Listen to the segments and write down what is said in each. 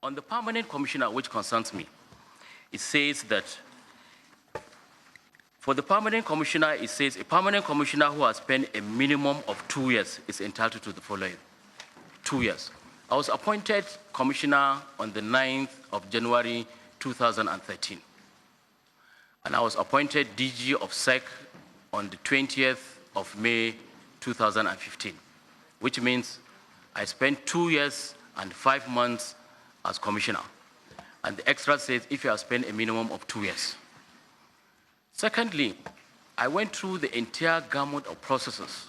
on the permanent commissioner, which concerns me, it says that for the permanent commissioner, it says a permanent commissioner who has spent a minimum of 2 years is entitled to the following: 2 years. I was appointed commissioner on the 9th of January 2013. And I was appointed DG of SEC on the 20th of May 2015, which means I spent 2 years and 5 months as commissioner. And the extra says if you have spent a minimum of 2 years. Secondly, I went through the entire gamut of processes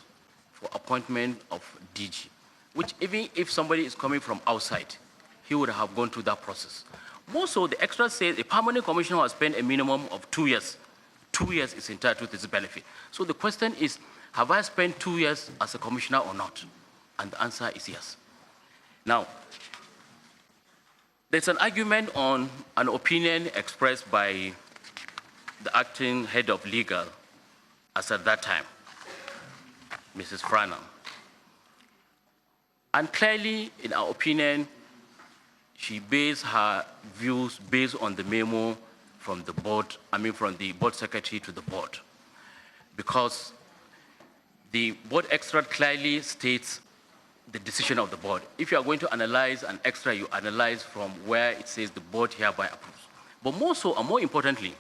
for appointment of DG, which even if somebody is coming from outside, he would have gone through that process. More so, the extra says a permanent commissioner has spent a minimum of 2 years. 2 years is entitled to this benefit. So the question is, have I spent 2 years as a commissioner or not? And the answer is yes. Now, there's an argument on an opinion expressed by the acting head of legal as at that time, Mrs. Franham. And clearly, in our opinion, she based her views based on the memo from the board, from the board secretary to the board. Because the board extract clearly states the decision of the board. If you are going to analyze an extra, you analyze from where it says the board hereby approves. But more so, and more importantly,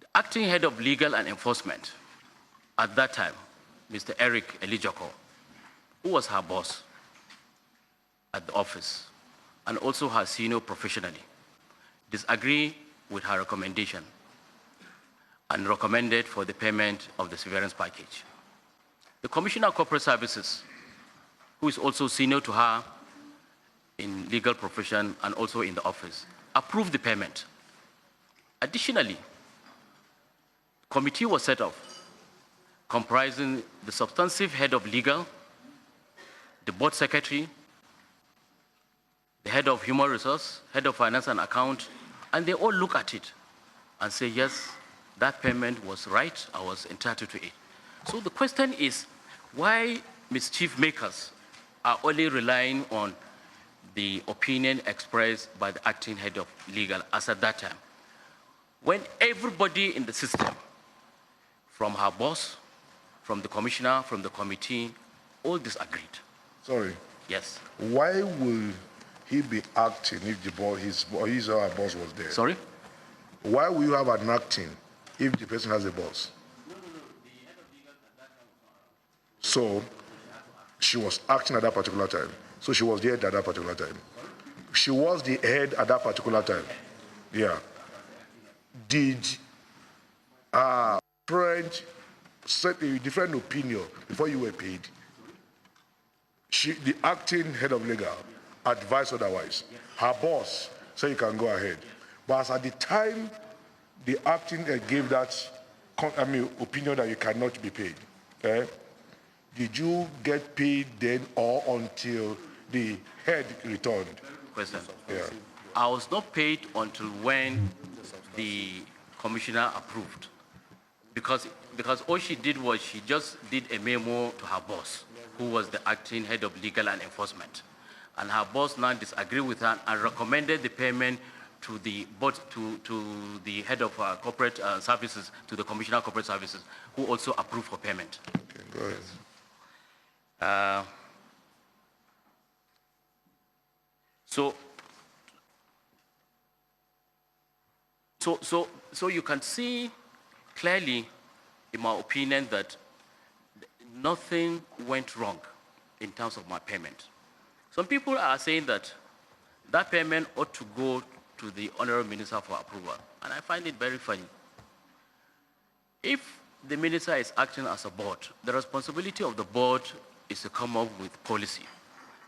the acting head of legal and enforcement at that time, Mr. Eric Elijoko, who was her boss at the office, and also her senior professionally, disagree with her recommendation and recommended for the payment of the severance package. The Commissioner of Corporate Services, who is also senior to her in legal profession and also in the office, approved the payment. Additionally, a committee was set up comprising the substantive head of legal, the board secretary, the head of human resource, head of finance and account, and they all look at it and say, yes, that payment was right, I was entitled to it. So the question is, why mischief makers are only relying on the opinion expressed by the acting head of legal as at that time, when everybody in the system, from her boss, from the commissioner, from the committee, all disagreed. Sorry. Yes. Why will he be acting if the boss, his or her boss was there? Sorry? Why will you have an acting if the person has a boss? No. The head of legal at that time was not around. So she was acting at that particular time. So she was the head at that particular time. She was the head at that particular time. Yeah. Did friend set a different opinion before you were paid? The acting head of legal advised otherwise. Her boss said you can go ahead. But as at the time the acting gave that opinion that you cannot be paid, did you get paid then or until the head returned? Question. Yeah. I was not paid until when the commissioner approved. Because all she did was she just did a memo to her boss, who was the acting head of legal and enforcement. And her boss now disagreed with her and recommended the payment to the board, to the head of corporate services, to the commissioner of corporate services, who also approved for payment. Okay, go ahead. So you can see clearly, in my opinion, that nothing went wrong in terms of my payment. Some people are saying that that payment ought to go to the Honorable Minister for approval, and I find it very funny. If the minister is acting as a board, the responsibility of the board is to come up with policy.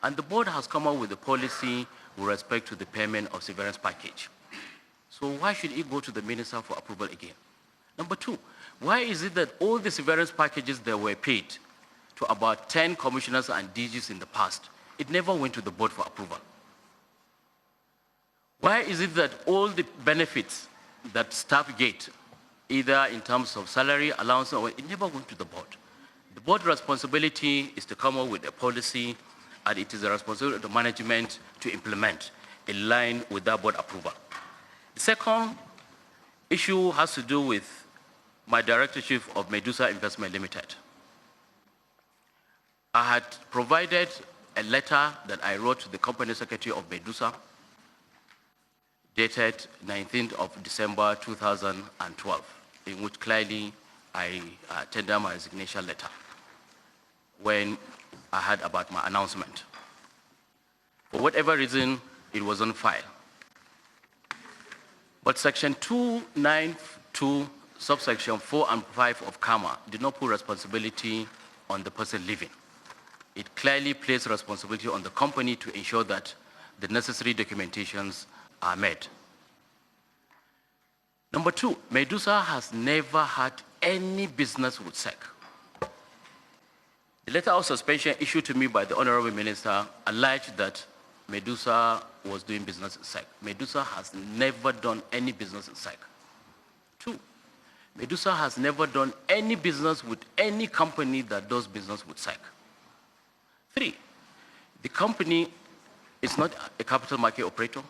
And the board has come up with a policy with respect to the payment of severance package. So why should it go to the minister for approval again? Number two, why is it that all the severance packages that were paid to about 10 commissioners and DGs in the past, it never went to the board for approval? Why is it that all the benefits that staff get, either in terms of salary, allowance, or it never went to the board? The board responsibility is to come up with a policy, and it is the responsibility of the management to implement in line with that board approval. The second issue has to do with my directorship of Medusa Investment Limited. I had provided a letter that I wrote to the company secretary of Medusa, dated 19th of December 2012, in which clearly I tendered my resignation letter when I heard about my announcement. For whatever reason, it was on file. But Section 292, subsection 4 and 5 of CAMA did not put responsibility on the person leaving. It clearly placed responsibility on the company to ensure that the necessary documentations are met. Number two, Medusa has never had any business with SEC. The letter of suspension issued to me by the Honorable Minister alleged that Medusa was doing business in SEC. Medusa has never done any business in SEC. Two, Medusa has never done any business with any company that does business with SEC. Three, the company is not a capital market operator.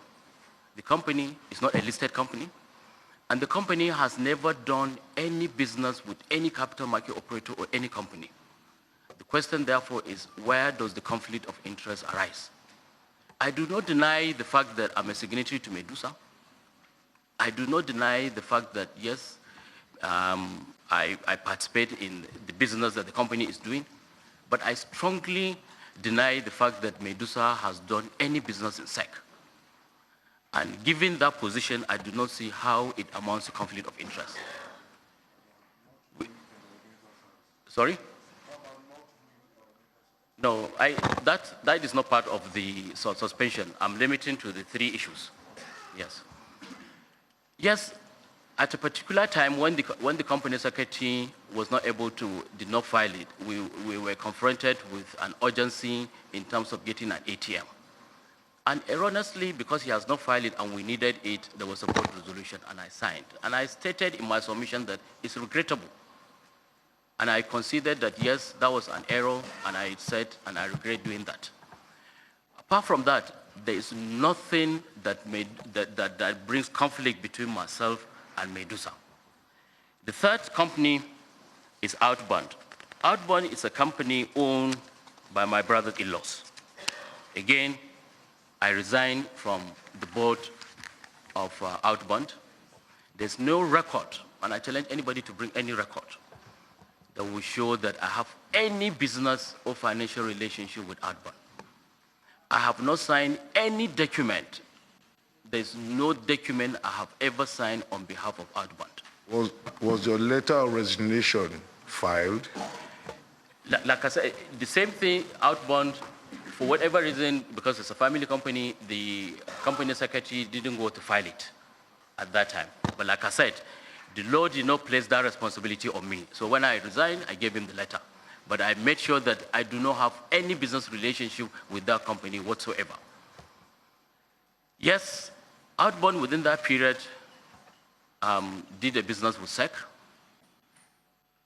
The company is not a listed company. And the company has never done any business with any capital market operator or any company. The question, therefore, is where does the conflict of interest arise? I do not deny the fact that I'm a signatory to Medusa. I do not deny the fact that, yes, I participate in the business that the company is doing, but I strongly deny the fact that Medusa has done any business in SEC. And given that position, I do not see how it amounts to conflict of interest. Sorry? No, that is not part of the suspension. I'm limiting to the three issues. Yes. Yes, at a particular time when the company secretary was not able to, did not file it, we were confronted with an urgency in terms of getting an ATM. And erroneously, because he has not filed it and we needed it, there was a board resolution and I signed. And I stated in my submission that it's regrettable. And I considered that, yes, that was an error, and I said, and I regret doing that. Apart from that, there is nothing that brings conflict between myself and Medusa. The third company is Outbound. Outbound is a company owned by my brother-in-laws. Again, I resigned from the board of Outbound. There's no record, and I challenge anybody to bring any record that will show that I have any business or financial relationship with Outbound. I have not signed any document. There's no document I have ever signed on behalf of Outbound. Was your letter of resignation filed? Like I said, the same thing, Outbound, for whatever reason, because it's a family company, the company secretary didn't go to file it at that time. But like I said, the law did not place that responsibility on me. So when I resigned, I gave him the letter. But I made sure that I do not have any business relationship with that company whatsoever. Yes, Outbound within that period did a business with SEC.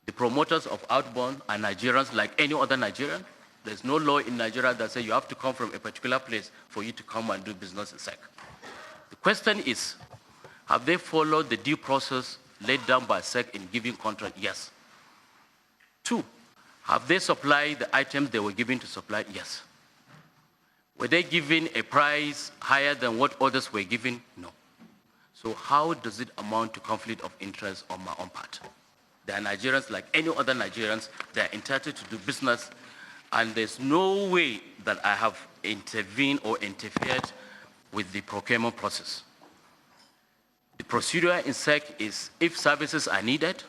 The promoters of Outbound are Nigerians like any other Nigerian. There's no law in Nigeria that says you have to come from a particular place for you to come and do business in SEC. The question is, have they followed the due process laid down by SEC in giving contract? Yes. Two, have they supplied the items they were given to supply? Yes. Were they given a price higher than what others were given? No. So how does it amount to conflict of interest on my own part? They are Nigerians like any other Nigerians. They are entitled to do business, and there's no way that I have intervened or interfered with the procurement process. The procedure in SEC is if services are needed,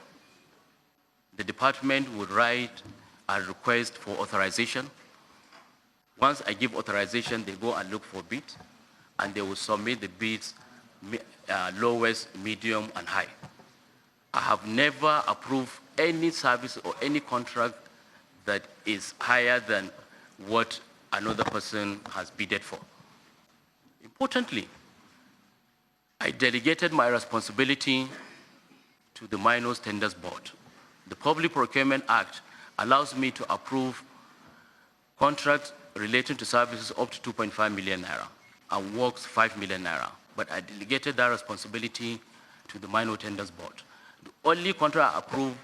the department would write a request for authorization. Once I give authorization, they go and look for bids, and they will submit the bids, lowest, medium, and high. I have never approved any service or any contract that is higher than what another person has bidded for. Importantly, I delegated my responsibility to the Minors Tenders Board. The Public Procurement Act allows me to approve contracts relating to services up to 2.5 million naira. and works 5 million naira, but I delegated that responsibility to the minor tenders board. The only contract I approved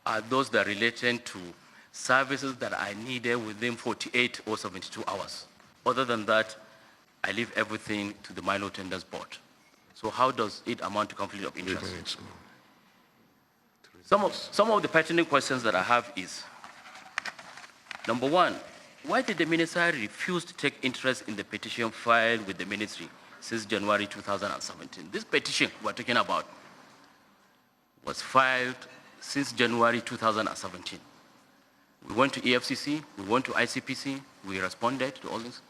are those that related to services that I needed within 48 or 72 hours. Other than that, I leave everything to the minor tenders board. So how does it amount to conflict of interest? Some of the pertinent questions that I have is, number one, why did the minister refuse to take interest in the petition filed with the ministry since January 2017? This petition we're talking about was filed since January 2017. We went to EFCC, we went to ICPC, we responded to all this,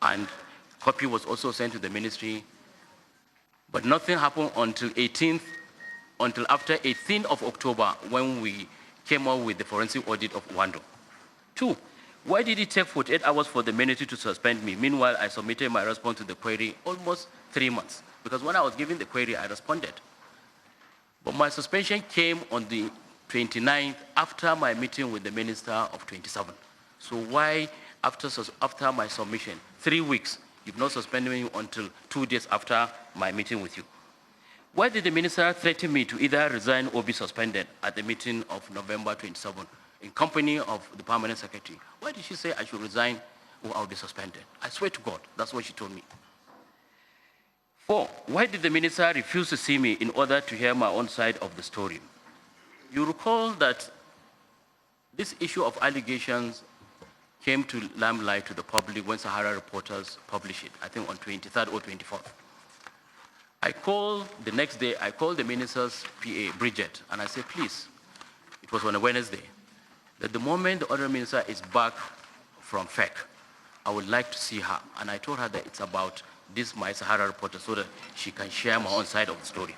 and copy was also sent to the ministry, but nothing happened until after 18th of October when we came out with the forensic audit of Wando. Two, why did it take 48 hours for the ministry to suspend me? Meanwhile, I submitted my response to the query almost 3 months, because when I was given the query, I responded. But my suspension came on the 29th after my meeting with the minister of 27. So why, after my submission, 3 weeks, you've not suspended me until 2 days after my meeting with you? Why did the minister threaten me to either resign or be suspended at the meeting of November 27 in company of the permanent secretary? Why did she say I should resign or I'll be suspended? I swear to God, that's what she told me. 4, why did the minister refuse to see me in order to hear my own side of the story? You recall that this issue of allegations came to limelight to the public when Sahara reporters published it, I think on 23rd or 24th. The next day, I called the minister's PA, Bridget, and I said, please, it was on a Wednesday, that the moment the other minister is back from FEC, I would like to see her. And I told her that it's about this, my Sahara reporter, so that she can share my own side of the story.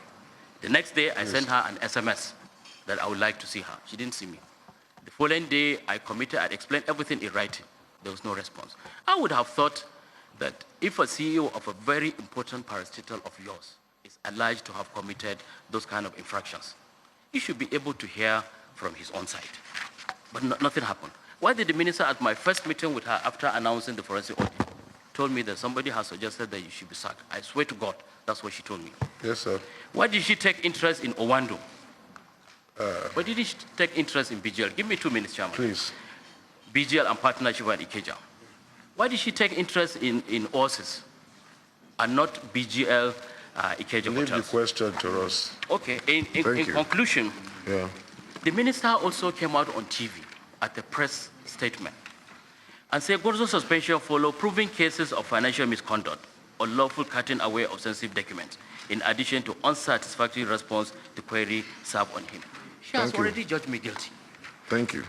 The next day, I sent her an SMS that I would like to see her. She didn't see me. The following day, I explained everything in writing. There was no response. I would have thought that if a CEO of a very important parastatal of yours is alleged to have committed those kind of infractions, you should be able to hear from his own side. But nothing happened. Why did the minister at my first meeting with her after announcing the forensic audit told me that somebody has suggested that you should be sacked? I swear to God, that's what she told me. Yes, sir. Why did she take interest in Owando? Why did she take interest in BGL? Give me 2 minutes, Chairman. Please. BGL and partnership and Ikeja. Why did she take interest in ORSIS and not BGL Ikeja Leave hotels? the question to us. Okay, in conclusion, the minister also came out on TV at a press statement and said Gwarzo suspension followed proving cases of financial misconduct, unlawful cutting away of sensitive documents, in addition to unsatisfactory response to query served on him. She has already judged me guilty. Thank you.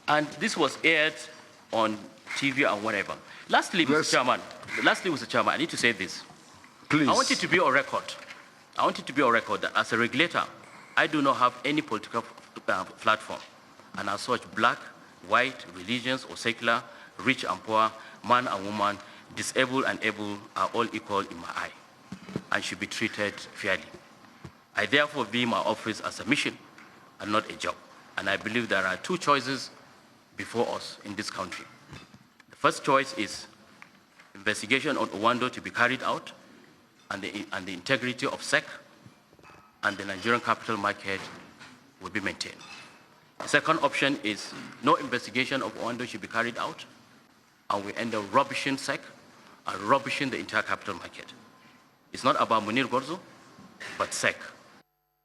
And this was aired on TV and whatever. Lastly, Mr. Chairman, I need to say this. Please. I want it to be on record. I want it to be on record that as a regulator, I do not have any political platform. And as such, black, white, religious or secular, rich and poor, man and woman, disabled and able are all equal in my eye and should be treated fairly. I therefore view my office as a mission and not a job. And I believe there are 2 choices before us in this country. The first choice is investigation on Owando to be carried out and the integrity of SEC and the Nigerian capital market will be maintained. The second option is no investigation of Owando should be carried out and we end up rubbishing SEC and rubbishing the entire capital market. It's not about Munir Gwarzo, but SEC.